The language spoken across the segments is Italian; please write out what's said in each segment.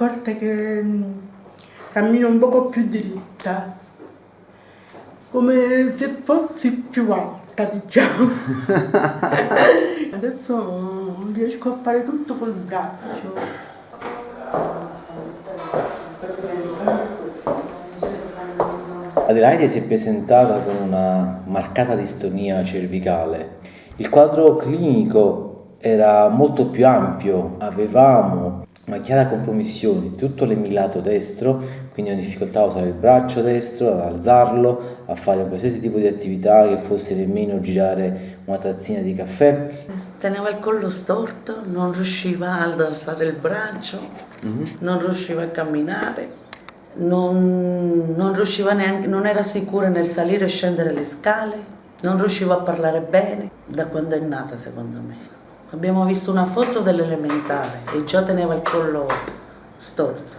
forte che cammino un poco più diritta, come se fossi più alta, diciamo. Adesso riesco a fare tutto col braccio. Adelaide si è presentata con una marcata distonia cervicale. Il quadro clinico era molto più ampio, avevamo una chiara compromissione di tutto l'emilato destro, quindi una difficoltà a usare il braccio destro, ad alzarlo, a fare qualsiasi tipo di attività che fosse nemmeno girare una tazzina di caffè. Teneva il collo storto, non riusciva ad alzare il braccio, non riusciva a camminare. Non riusciva neanche, non era sicura nel salire e scendere le scale, non riusciva a parlare bene, da quando è nata secondo me. Abbiamo visto una foto dell'elementare e già teneva il collo storto.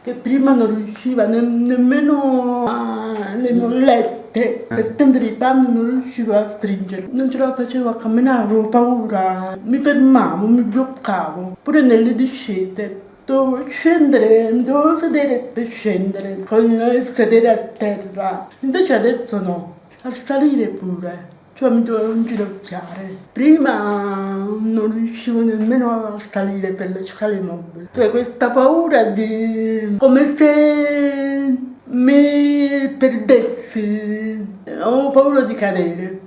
Che prima non riusciva nemmeno alle mollette, per tendere i panni non riuscivo a stringere, non ce la facevo a camminare, avevo paura, mi fermavo, mi bloccavo, pure nelle discese. Dovevo scendere, mi dovevo sedere per scendere, con il sedere a terra. Invece adesso no, a salire pure, cioè mi dovevo inginocchiare. Prima non riuscivo nemmeno a salire per le scale mobili. Cioè questa paura di... come se mi perdessi, avevo paura di cadere.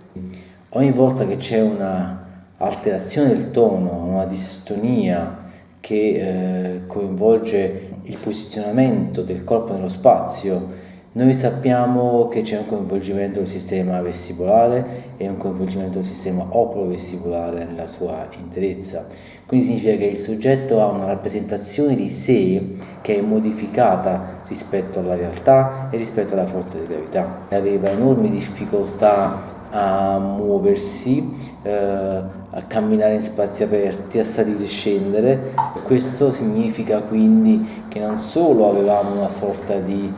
Ogni volta che c'è una alterazione del tono, una distonia che coinvolge il posizionamento del corpo nello spazio, noi sappiamo che c'è un coinvolgimento del sistema vestibolare e un coinvolgimento del sistema oculovestibolare nella sua interezza. Quindi significa che il soggetto ha una rappresentazione di sé che è modificata rispetto alla realtà e rispetto alla forza di gravità. Aveva enormi difficoltà a muoversi, a camminare in spazi aperti, a salire e scendere. Questo significa quindi che non solo avevamo una sorta di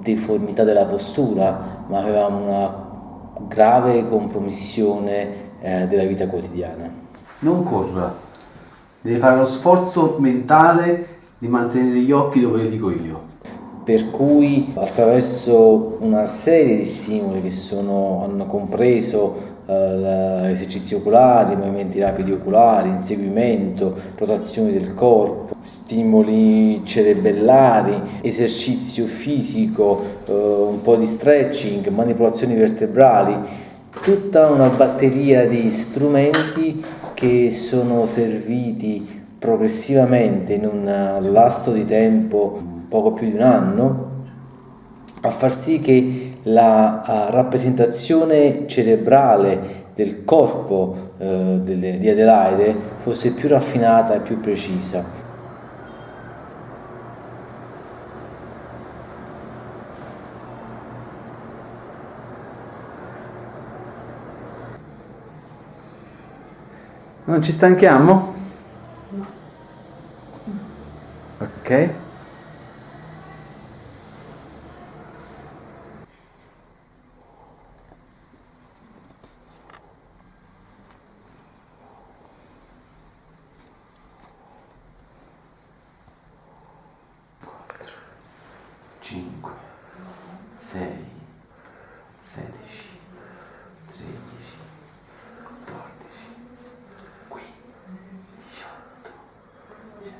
deformità della postura, ma avevamo una grave compromissione della vita quotidiana. Non corra, devi fare lo sforzo mentale di mantenere gli occhi dove li dico io. Per cui attraverso una serie di stimoli che hanno compreso esercizi oculari, movimenti rapidi oculari, inseguimento, rotazioni del corpo, stimoli cerebellari, esercizio fisico, un po' di stretching, manipolazioni vertebrali, tutta una batteria di strumenti che sono serviti progressivamente in un lasso di tempo poco più di un anno a far sì che la rappresentazione cerebrale del corpo di Adelaide fosse più raffinata e più precisa. Non ci stanchiamo? No. Ok. Cinque, sei, 16, 13, 14, 15, 18, 19,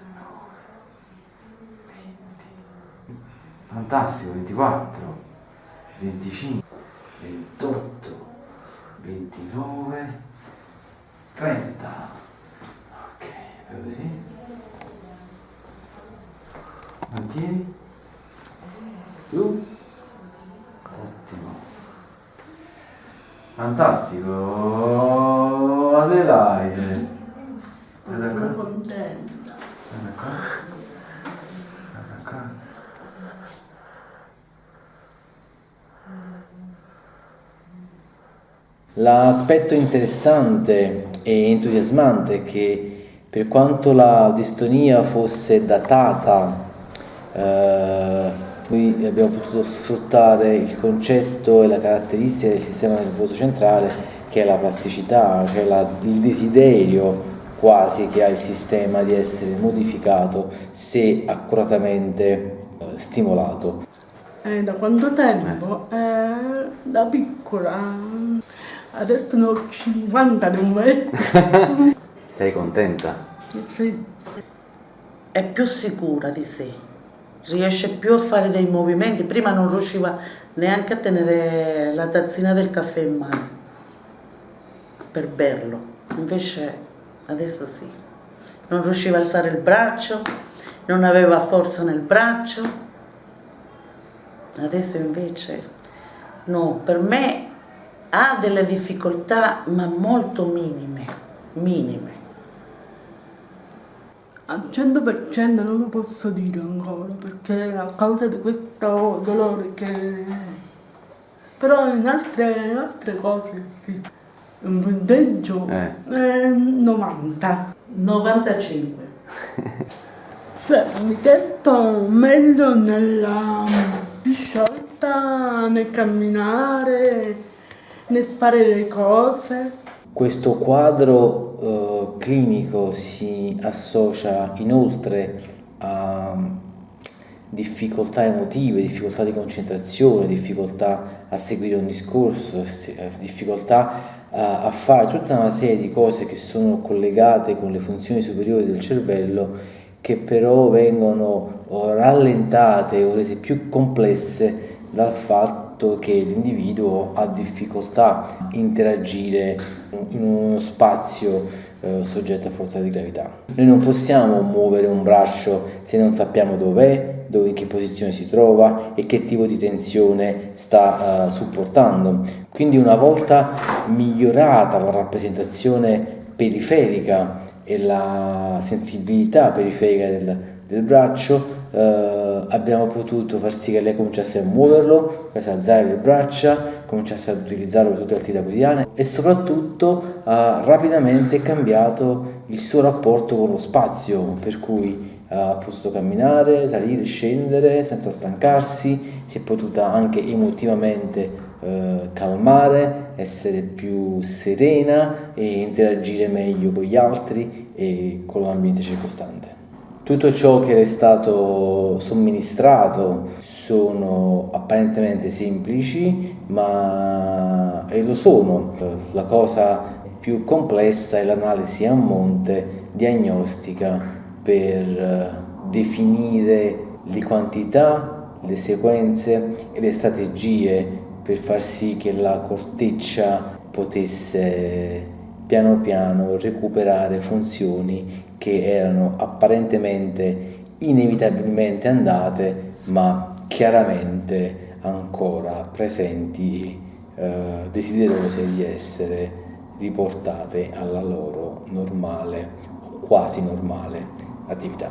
20. Fantastico, 24, 25, 28, 29, 30. Ok, fai così. Mantieni. Tu? Ottimo. Fantastico. Adelaide. Sono contenta. Guarda qua. Guarda qua. L'aspetto interessante e entusiasmante è che per quanto la distonia fosse datata, noi abbiamo potuto sfruttare il concetto e la caratteristica del sistema nervoso centrale che è la plasticità, cioè il desiderio quasi che ha il sistema di essere modificato se accuratamente stimolato. Da quanto tempo? Da piccola. Adesso ne ho 52. Sei contenta? Sì. È più sicura di sé, riesce più a fare dei movimenti. Prima non riusciva neanche a tenere la tazzina del caffè in mano per berlo, invece adesso sì. Non riusciva a alzare il braccio, non aveva forza nel braccio, adesso invece no. Per me ha delle difficoltà ma molto minime. Al 100% non lo posso dire ancora, perché a causa di questo dolore che... Però in altre cose sì. Un punteggio 90. 95. Cioè, mi sento meglio nella sciolta, nel camminare, nel fare le cose. Questo quadro clinico si associa inoltre a difficoltà emotive, difficoltà di concentrazione, difficoltà a seguire un discorso, difficoltà a fare tutta una serie di cose che sono collegate con le funzioni superiori del cervello, che però vengono rallentate o rese più complesse dal fatto che l'individuo ha difficoltà a interagire in uno spazio soggetto a forza di gravità. Noi non possiamo muovere un braccio se non sappiamo dov'è, in che posizione si trova e che tipo di tensione sta supportando. Quindi una volta migliorata la rappresentazione periferica e la sensibilità periferica del braccio, abbiamo potuto far sì che lei cominciasse a muoverlo, a alzare le braccia, cominciasse ad utilizzarlo per tutte le attività quotidiane e soprattutto ha rapidamente cambiato il suo rapporto con lo spazio, per cui ha potuto camminare, salire, scendere senza stancarsi, si è potuta anche emotivamente calmare, essere più serena e interagire meglio con gli altri e con l'ambiente circostante. Tutto ciò che le è stato somministrato sono apparentemente semplici, ma lo sono. La cosa più complessa è l'analisi a monte diagnostica per definire le quantità, le sequenze e le strategie per far sì che la corteccia potesse piano piano recuperare funzioni che erano apparentemente inevitabilmente andate, ma chiaramente ancora presenti, desiderose di essere riportate alla loro normale o quasi normale attività.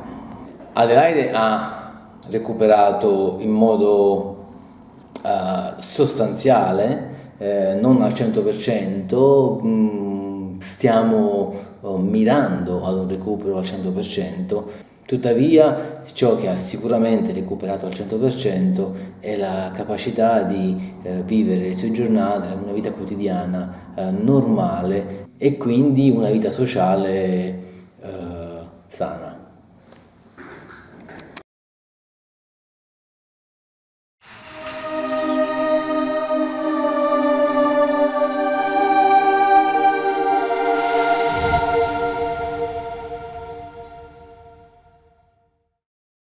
Adelaide ha recuperato in modo sostanziale, non al 100%, stiamo mirando ad un recupero al 100%, tuttavia ciò che ha sicuramente recuperato al 100% è la capacità di vivere le sue giornate, una vita quotidiana normale e quindi una vita sociale sana.